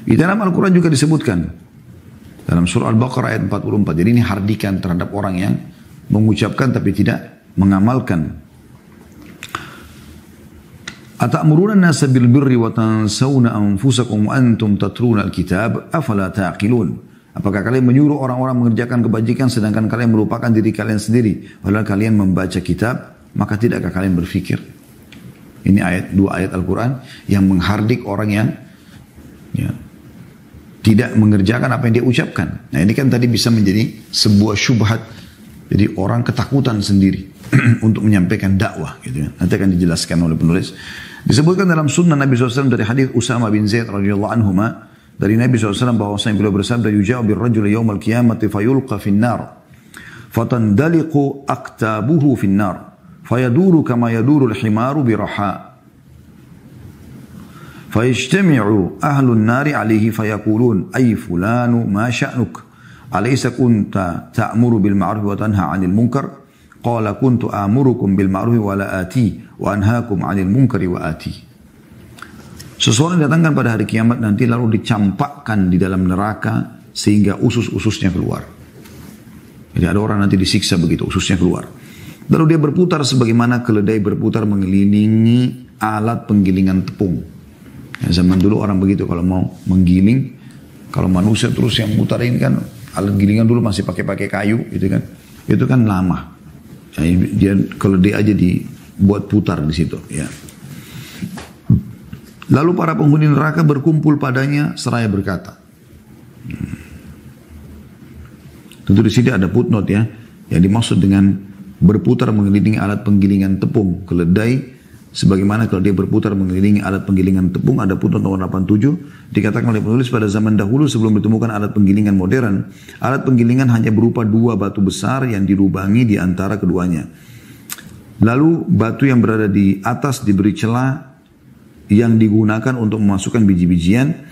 Di dalam Al-Quran juga disebutkan dalam surah Al-Baqarah ayat 44. Jadi ini hardikan terhadap orang yang mengucapkan tapi tidak mengamalkan. Atamuruna an-nasa bil birri wa tansawna anfusakum wa antum tatluna al-kitab afala taqilun. Apakah kalian menyuruh orang-orang mengerjakan kebajikan sedangkan kalian melupakan diri kalian sendiri padahal kalian membaca kitab, maka tidakkah kalian berfikir? Ini dua ayat Al-Quran yang menghardik orang yang tidak mengerjakan apa yang dia ucapkan. Nah ini kan tadi bisa menjadi sebuah syubhat. Jadi orang ketakutan sendiri untuk menyampaikan dakwah. Gitu. Nanti akan dijelaskan oleh penulis. Disebutkan dalam sunnah Nabi SAW dari hadis Usama bin Zaid radhiyallahu anhuma dari Nabi SAW bahwasanya beliau bersabda yuja'u birrajuli yaumal qiyamati fayulqa finnar fatandaliqu aktabuhu finnar fayaduru kama yaduru al-himaru biraha fayajtami'u ahlun nari alaihi fayaqulun ay fulanu ma sya'nuk alaysa kunta ta'muru bil ma'ruf wa tanha 'anil munkar qala kuntu amurukum bil ma'ruf wa la ati wa anhaakum 'anil munkari wa ati. Seseorang datangkan pada hari kiamat nanti lalu dicampakkan di dalam neraka sehingga usus-ususnya keluar. Jadi ada orang nanti disiksa begitu ususnya keluar. Lalu dia berputar sebagaimana keledai berputar mengelilingi alat penggilingan tepung. Ya, zaman dulu orang begitu kalau mau menggiling, kalau manusia terus yang mutarin kan alat gilingan dulu masih pakai kayu gitu kan. Itu kan lama. Jadi dia keledai aja dibuat putar di situ ya. Lalu para penghuni neraka berkumpul padanya seraya berkata. Tentu di sini ada footnote ya. Yang dimaksud dengan berputar mengelilingi alat penggilingan tepung keledai. Sebagaimana kalau dia berputar mengelilingi alat penggilingan tepung. Ada footnote nomor 87. Dikatakan oleh penulis pada zaman dahulu sebelum ditemukan alat penggilingan modern. Alat penggilingan hanya berupa dua batu besar yang dilubangi di antara keduanya. Lalu batu yang berada di atas diberi celah yang digunakan untuk memasukkan biji-bijian,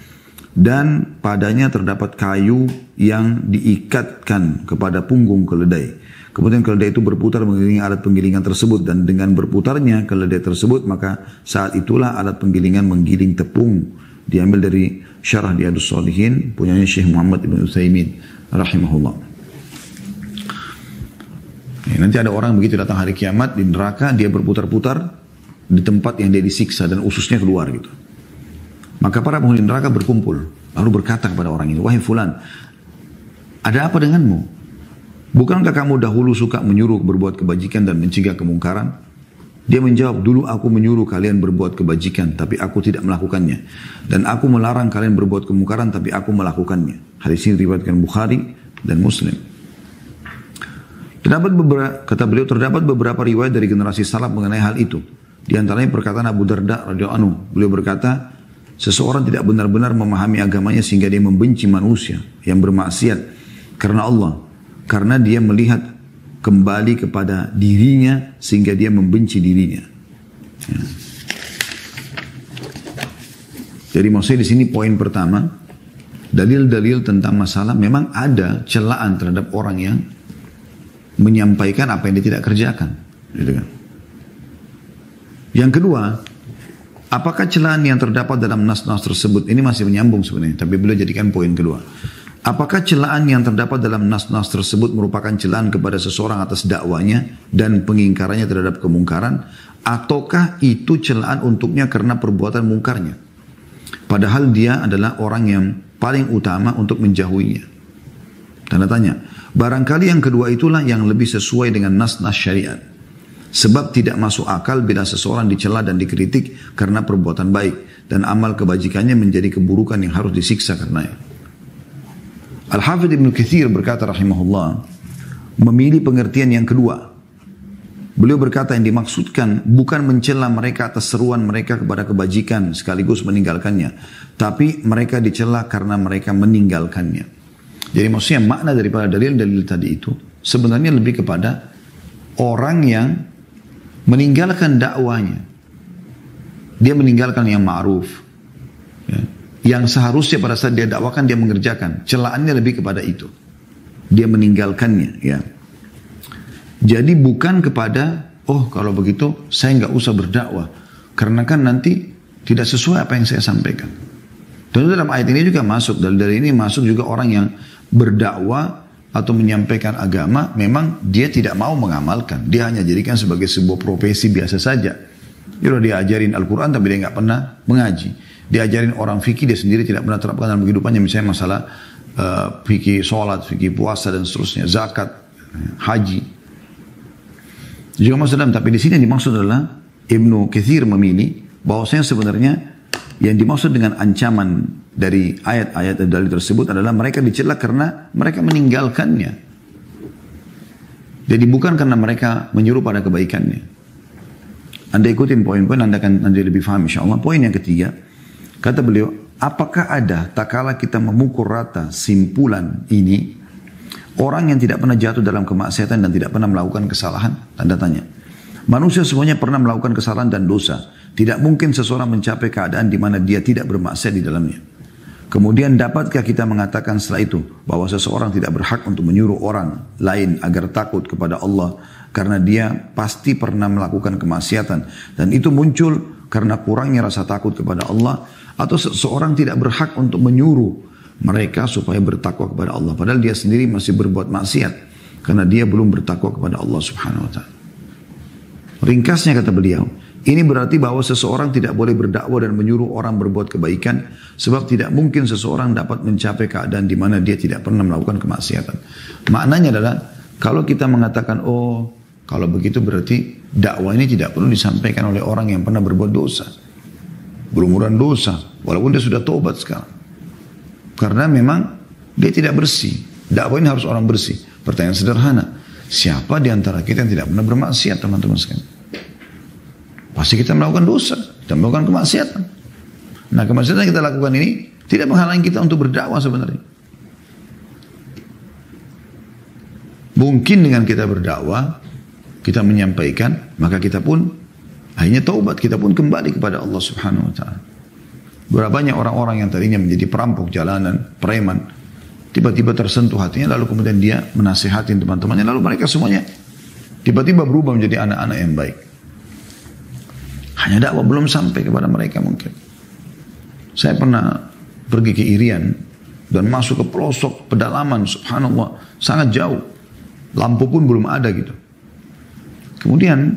dan padanya terdapat kayu yang diikatkan kepada punggung keledai. Kemudian keledai itu berputar mengelilingi alat penggilingan tersebut, dan dengan berputarnya keledai tersebut maka saat itulah alat penggilingan menggiling tepung. Diambil dari Syarah Riyadhus Shalihin punyanya Syekh Muhammad Ibn Utsaimin rahimahullah. Nanti ada orang begitu datang hari kiamat di neraka, dia berputar-putar di tempat yang dia disiksa dan ususnya keluar gitu. Maka para penghuni neraka berkumpul lalu berkata kepada orang ini, "Wahai fulan, ada apa denganmu? Bukankah kamu dahulu suka menyuruh berbuat kebajikan dan mencegah kemungkaran?" Dia menjawab, "Dulu aku menyuruh kalian berbuat kebajikan, tapi aku tidak melakukannya. Dan aku melarang kalian berbuat kemungkaran, tapi aku melakukannya." Hadis ini diriwayatkan Bukhari dan Muslim. Kata beliau, terdapat beberapa riwayat dari generasi salaf mengenai hal itu. Di antaranya perkataan Abu Darda radhiyallahu anhu. Beliau berkata, seseorang tidak benar-benar memahami agamanya sehingga dia membenci manusia yang bermaksiat karena Allah. Karena dia melihat kembali kepada dirinya sehingga dia membenci dirinya. Ya. Jadi maksudnya di sini poin pertama, dalil-dalil tentang masalah memang ada celaan terhadap orang yang menyampaikan apa yang dia tidak kerjakan. Gitu kan. Yang kedua, apakah celaan yang terdapat dalam nas-nas tersebut, ini masih menyambung sebenarnya, tapi beliau jadikan poin kedua. Apakah celaan yang terdapat dalam nas-nas tersebut merupakan celaan kepada seseorang atas dakwanya dan pengingkarannya terhadap kemungkaran, ataukah itu celaan untuknya karena perbuatan mungkarnya? Padahal dia adalah orang yang paling utama untuk menjauhinya. Tanda tanya. Barangkali yang kedua itulah yang lebih sesuai dengan nas-nas syariat. Sebab tidak masuk akal bila seseorang dicela dan dikritik karena perbuatan baik, dan amal kebajikannya menjadi keburukan yang harus disiksa karenanya. Al-Hafidh Ibn Katsir berkata rahimahullah, memilih pengertian yang kedua. Beliau berkata yang dimaksudkan bukan mencela mereka atas seruan mereka kepada kebajikan sekaligus meninggalkannya, tapi mereka dicela karena mereka meninggalkannya. Jadi maksudnya makna daripada dalil-dalil tadi itu sebenarnya lebih kepada orang yang meninggalkan dakwanya. Dia meninggalkan yang ma'ruf. Ya. Yang seharusnya pada saat dia dakwakan dia mengerjakan. Celaannya lebih kepada itu. Dia meninggalkannya. Ya. Jadi bukan kepada, oh kalau begitu saya nggak usah berdakwah. Karena kan nanti tidak sesuai apa yang saya sampaikan. Tentu dalam ayat ini juga masuk. Dari ini masuk juga orang yang berdakwah atau menyampaikan agama, memang dia tidak mau mengamalkan. Dia hanya jadikan sebagai sebuah profesi biasa saja. Dia udah diajarin Al-Quran tapi dia nggak pernah mengaji. Diajarin orang fikih, dia sendiri tidak pernah terapkan dalam kehidupannya. Misalnya masalah fikih sholat, fikih puasa dan seterusnya, zakat, haji. Juga masuk dalam, tapi di sini yang dimaksud adalah Ibnu Katsir memilih bahwasanya sebenarnya yang dimaksud dengan ancaman dari ayat-ayat dan dalil tersebut adalah mereka dicela karena mereka meninggalkannya. Jadi bukan karena mereka menyuruh pada kebaikannya. Anda ikutin poin-poin, Anda akan nanti lebih paham insyaAllah. Poin yang ketiga, kata beliau, apakah ada tak kala kita memukul rata simpulan ini, orang yang tidak pernah jatuh dalam kemaksiatan dan tidak pernah melakukan kesalahan? Tanda tanya. Manusia semuanya pernah melakukan kesalahan dan dosa. Tidak mungkin seseorang mencapai keadaan di mana dia tidak bermaksiat di dalamnya. Kemudian dapatkah kita mengatakan setelah itu bahwa seseorang tidak berhak untuk menyuruh orang lain agar takut kepada Allah karena dia pasti pernah melakukan kemaksiatan dan itu muncul karena kurangnya rasa takut kepada Allah, atau seseorang tidak berhak untuk menyuruh mereka supaya bertakwa kepada Allah padahal dia sendiri masih berbuat maksiat karena dia belum bertakwa kepada Allah Subhanahu wa taala. Ringkasnya kata beliau, ini berarti bahwa seseorang tidak boleh berdakwah dan menyuruh orang berbuat kebaikan sebab tidak mungkin seseorang dapat mencapai keadaan di mana dia tidak pernah melakukan kemaksiatan. Maknanya adalah kalau kita mengatakan oh kalau begitu berarti dakwah ini tidak perlu disampaikan oleh orang yang pernah berbuat dosa, berumuran dosa, walaupun dia sudah tobat sekarang. Karena memang dia tidak bersih. Dakwah ini harus orang bersih. Pertanyaan sederhana, siapa di antara kita yang tidak pernah bermaksiat, teman-teman sekalian? Pasti kita melakukan dosa, kita melakukan kemaksiatan. Nah kemaksiatan yang kita lakukan ini tidak menghalangi kita untuk berdakwah sebenarnya. Mungkin dengan kita berdakwah, kita menyampaikan, maka kita pun akhirnya taubat, kita pun kembali kepada Allah Subhanahu wa taala. Berapa banyak orang-orang yang tadinya menjadi perampok jalanan, preman, tiba-tiba tersentuh hatinya, lalu kemudian dia menasihatin teman-temannya, lalu mereka semuanya tiba-tiba berubah menjadi anak-anak yang baik. Hanya dakwah belum sampai kepada mereka mungkin. Saya pernah pergi ke Irian dan masuk ke pelosok pedalaman, subhanallah, sangat jauh. Lampu pun belum ada gitu. Kemudian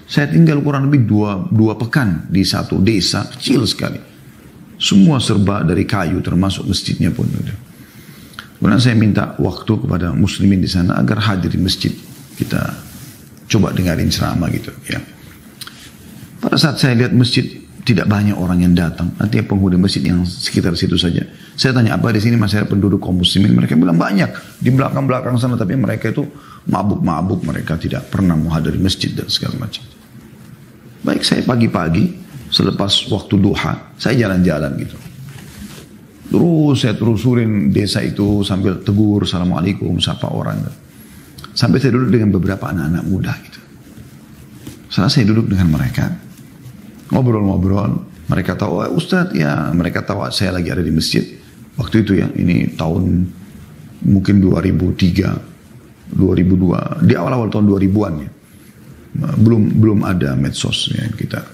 saya tinggal kurang lebih dua pekan di satu desa kecil sekali. Semua serba dari kayu, termasuk masjidnya pun. Kemudian saya minta waktu kepada muslimin di sana agar hadir di masjid. Kita coba dengarin ceramah gitu ya. Pada saat saya lihat masjid tidak banyak orang yang datang, artinya penghuni masjid yang sekitar situ saja. Saya tanya, apa di sini masih ada penduduk kaum muslimin? Mereka bilang banyak di belakang-belakang sana, tapi mereka itu mabuk-mabuk, mereka tidak pernah menghadiri masjid dan segala macam. Baik, saya pagi-pagi selepas waktu duha, saya jalan-jalan gitu. Terus saya terusurin desa itu sambil tegur, assalamualaikum, sapa orang. Sampai saya duduk dengan beberapa anak-anak muda gitu. Setelah saya duduk dengan mereka, ngobrol-ngobrol, mereka tahu, oh, Ustadz ya, mereka tahu saya lagi ada di masjid. Waktu itu ya, ini tahun mungkin 2003, 2002, di awal-awal tahun 2000-an ya. Belum ada medsos ya kita.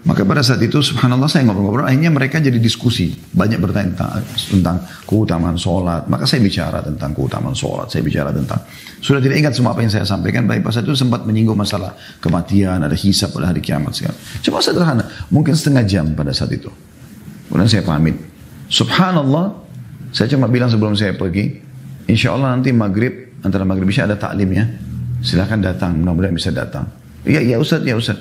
Maka pada saat itu subhanallah saya ngobrol-ngobrol, akhirnya mereka jadi diskusi. Banyak bertanya tentang keutamaan sholat. Maka saya bicara tentang keutamaan sholat. Saya bicara tentang, sudah tidak ingat semua apa yang saya sampaikan. Tapi pada saat itu sempat menyinggung masalah kematian, ada hisab pada hari kiamat. Cuma sederhana, mungkin setengah jam pada saat itu. Kemudian saya pamit. Subhanallah, saya cuma bilang sebelum saya pergi, insya Allah nanti maghrib, antara maghrib isya ada taklim ya. Silakan datang, mudah-mudahan bisa datang. Ya Ustaz, ya Ustaz.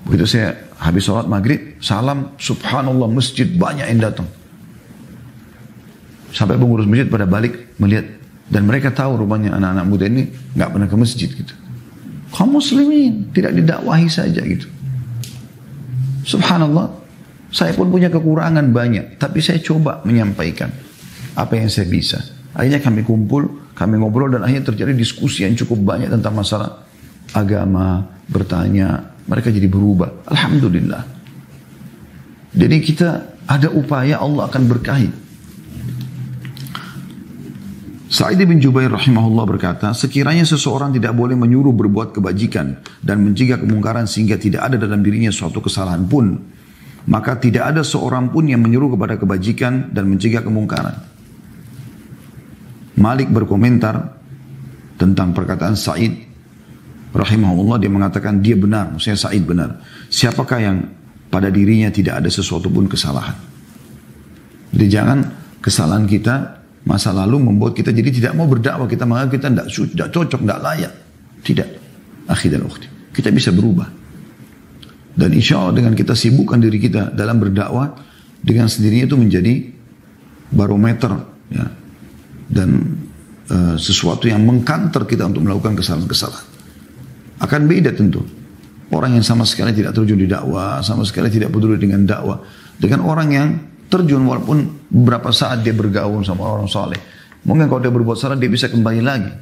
Begitu saya habis sholat maghrib, salam, subhanallah, masjid banyak yang datang. Sampai pengurus masjid pada balik melihat, dan mereka tahu rupanya anak-anak muda ini nggak pernah ke masjid gitu. Kaum muslimin tidak didakwahi saja gitu. Subhanallah, saya pun punya kekurangan banyak, tapi saya coba menyampaikan apa yang saya bisa. Akhirnya kami kumpul, kami ngobrol, dan akhirnya terjadi diskusi yang cukup banyak tentang masalah agama, bertanya. Mereka jadi berubah. Alhamdulillah. Jadi kita ada upaya, Allah akan berkahi. Sa'id bin Jubair rahimahullah berkata, sekiranya seseorang tidak boleh menyuruh berbuat kebajikan dan mencegah kemungkaran sehingga tidak ada dalam dirinya suatu kesalahan pun, maka tidak ada seorang pun yang menyuruh kepada kebajikan dan mencegah kemungkaran. Malik berkomentar tentang perkataan Sa'id rahimahullah, dia mengatakan dia benar, maksudnya Sa'id benar. Siapakah yang pada dirinya tidak ada sesuatu pun kesalahan? Jadi jangan kesalahan kita masa lalu membuat kita jadi tidak mau berdakwah, kita menganggap kita tidak cocok, tidak layak. Tidak. Akhi dan ukhti, kita bisa berubah. Dan insya Allah dengan kita sibukkan diri kita dalam berdakwah, dengan sendirinya itu menjadi barometer ya, dan sesuatu yang mengkanter kita untuk melakukan kesalahan-kesalahan. Akan beda tentu. Orang yang sama sekali tidak terjun di dakwah, sama sekali tidak peduli dengan dakwah, dengan orang yang terjun walaupun beberapa saat dia bergaul sama orang saleh. Mungkin kalau dia berbuat salah dia bisa kembali lagi.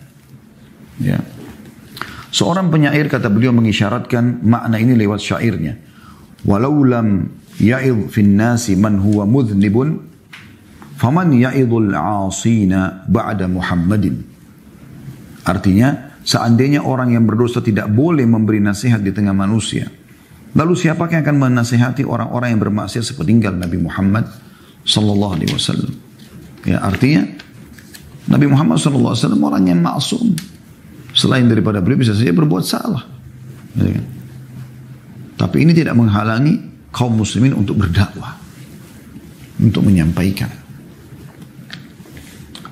Ya. Seorang penyair kata beliau mengisyaratkan makna ini lewat syairnya. Walau lam ya'idh fin nasi man huwa mudhnibun faman ya'idhul 'asina ba'da Muhammadin. Artinya, seandainya orang yang berdosa tidak boleh memberi nasihat di tengah manusia, lalu siapakah yang akan menasihati orang-orang yang bermaksiat sepeninggal Nabi Muhammad sallallahu alaihi wasallam? Ya, artinya Nabi Muhammad sallallahu alaihi wasallam orang yang maksum. Selain daripada beliau bisa saja berbuat salah. Ya, kan? Tapi ini tidak menghalangi kaum muslimin untuk berdakwah, untuk menyampaikan.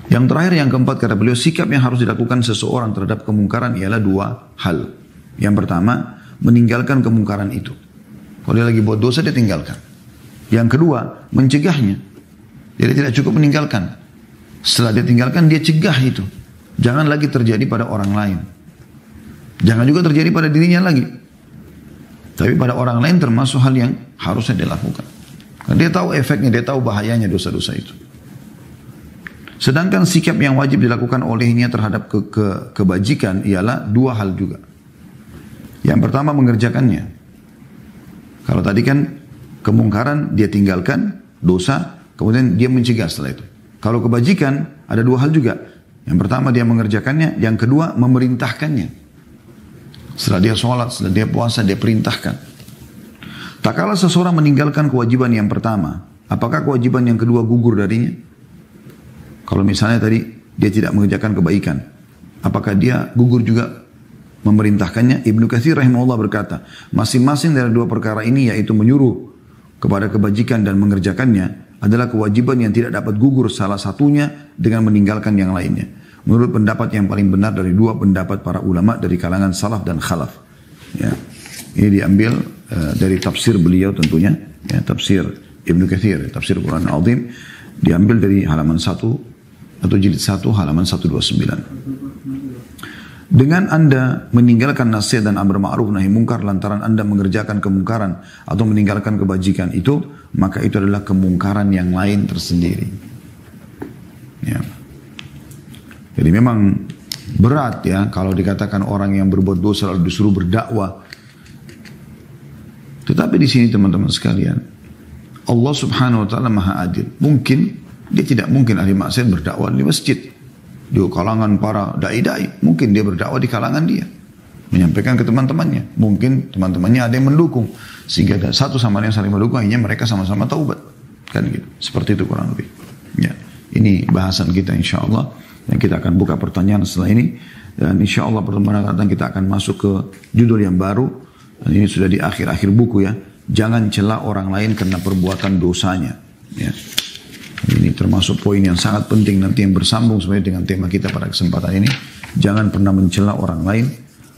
Yang terakhir, yang keempat, kata beliau, sikap yang harus dilakukan seseorang terhadap kemungkaran ialah dua hal. Yang pertama, meninggalkan kemungkaran itu. Kalau dia lagi buat dosa, dia tinggalkan. Yang kedua, mencegahnya. Jadi tidak cukup meninggalkan. Setelah dia tinggalkan, dia cegah itu. Jangan lagi terjadi pada orang lain. Jangan juga terjadi pada dirinya lagi. Tapi pada orang lain termasuk hal yang harusnya dia lakukan. Karena dia tahu efeknya, dia tahu bahayanya dosa-dosa itu. Sedangkan sikap yang wajib dilakukan olehnya terhadap kebajikan ialah dua hal juga. Yang pertama mengerjakannya. Kalau tadi kan kemungkaran dia tinggalkan, dosa, kemudian dia mencegah setelah itu. Kalau kebajikan ada dua hal juga. Yang pertama dia mengerjakannya, yang kedua memerintahkannya. Setelah dia sholat, setelah dia puasa, dia perintahkan. Tak kala seseorang meninggalkan kewajiban yang pertama, apakah kewajiban yang kedua gugur darinya? Kalau misalnya tadi dia tidak mengerjakan kebaikan, apakah dia gugur juga memerintahkannya? Ibnu Katsir rahimahullah berkata, masing-masing dari dua perkara ini, yaitu menyuruh kepada kebajikan dan mengerjakannya, adalah kewajiban yang tidak dapat gugur salah satunya dengan meninggalkan yang lainnya. Menurut pendapat yang paling benar dari dua pendapat para ulama dari kalangan salaf dan khalaf. Ya. Ini diambil dari tafsir beliau tentunya, ya, tafsir Ibnu Katsir, tafsir Quran Al-Azim, diambil dari halaman 1 atau jilid 1 halaman 129. Dengan Anda meninggalkan nasihat dan amar ma'ruf nahi mungkar lantaran Anda mengerjakan kemungkaran atau meninggalkan kebajikan itu, maka itu adalah kemungkaran yang lain tersendiri. Ya. Jadi memang berat ya kalau dikatakan orang yang berbuat dosa lalu disuruh berdakwah. Tetapi di sini teman-teman sekalian, Allah Subhanahu wa taala Maha Adil. Mungkin dia tidak mungkin ahli maksiat berdakwah di masjid, di kalangan para dai-dai. Mungkin dia berdakwah di kalangan dia, menyampaikan ke teman-temannya. Mungkin teman-temannya ada yang mendukung, sehingga ada satu sama lain yang saling mendukung, akhirnya mereka sama-sama taubat. Kan gitu. Seperti itu kurang lebih. Ya, ini bahasan kita insya Allah. Dan kita akan buka pertanyaan setelah ini. Dan insya Allah pertemuan akan datang kita akan masuk ke judul yang baru. Dan ini sudah di akhir-akhir buku ya. Jangan cela orang lain karena perbuatan dosanya. Ya. Ini termasuk poin yang sangat penting nanti yang bersambung sebenarnya dengan tema kita pada kesempatan ini. Jangan pernah mencela orang lain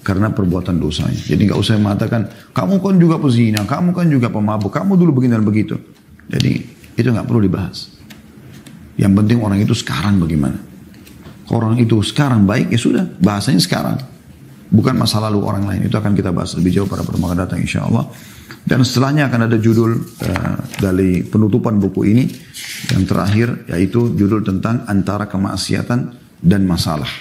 karena perbuatan dosanya. Jadi nggak usah mengatakan, kamu kan juga pezina, kamu kan juga pemabuk, kamu dulu begini dan begitu. Jadi itu nggak perlu dibahas. Yang penting orang itu sekarang bagaimana. Orang itu sekarang baik, ya sudah, bahasanya sekarang. Bukan masa lalu orang lain. Itu akan kita bahas lebih jauh pada pertemuan datang insya Allah. Dan setelahnya akan ada judul dari penutupan buku ini yang terakhir, yaitu judul tentang antara kemaksiatan dan masalah.